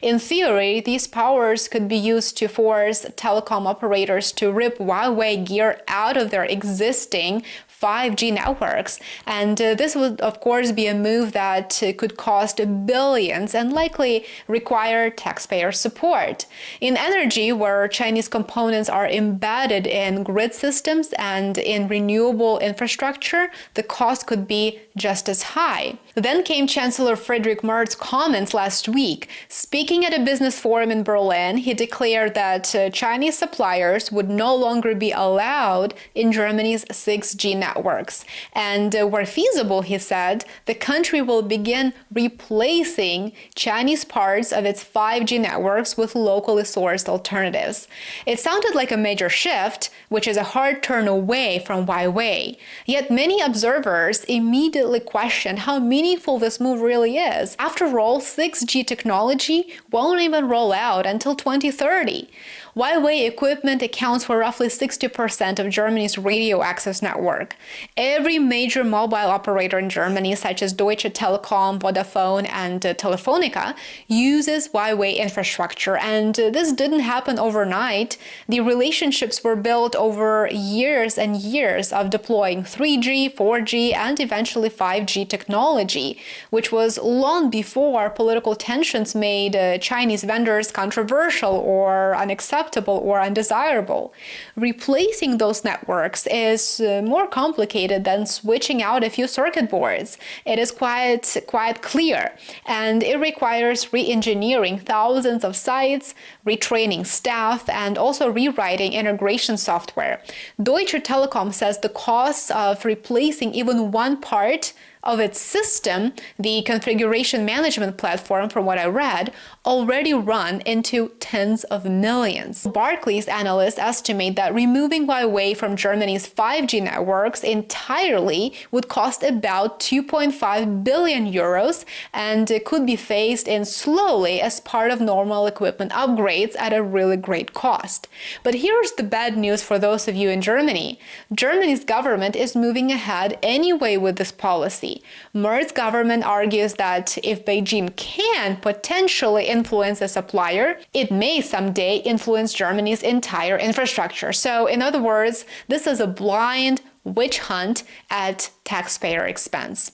In theory, these powers could be used to force telecom operators to rip Huawei gear out of their existing 5G networks. And this would, of course, be a move that could cost billions and likely require taxpayer support. In energy, where Chinese components are embedded in grid systems and in renewable infrastructure, the cost could be just as high. Then came Chancellor Friedrich Merz's comments last week. Speaking at a business forum in Berlin, he declared that Chinese suppliers would no longer be allowed in Germany's 6G networks. And where feasible, he said, the country will begin replacing Chinese parts of its 5G networks with locally sourced alternatives. It sounded like a major shift, which is a hard turn away from Huawei. Yet many observers immediately questioned how meaningful this move really is. After all, 6G technology won't even roll out until 2030. Huawei equipment accounts for roughly 60% of Germany's radio access network. Every major mobile operator in Germany, such as Deutsche Telekom, Vodafone, and Telefonica, uses Huawei infrastructure, and this didn't happen overnight. The relationships were built over years and years of deploying 3G, 4G, and eventually 5G technology, which was long before political tensions made Chinese vendors controversial or unacceptable or undesirable. Replacing those networks is more complicated than switching out a few circuit boards. It is quite clear, and it requires re-engineering thousands of sites, retraining staff, and also rewriting integration software. Deutsche Telekom says the costs of replacing even one part of its system, the configuration management platform, from what I read, already run into tens of millions. Barclays analysts estimate that removing Huawei from Germany's 5G networks entirely would cost about 2.5 billion euros, and it could be phased in slowly as part of normal equipment upgrades at a really great cost. But here's the bad news for those of you in Germany. Germany's government is moving ahead anyway with this policy. Merz's government argues that if Beijing can potentially influence a supplier, it may someday influence Germany's entire infrastructure. So, in other words, this is a blind witch hunt at taxpayer expense.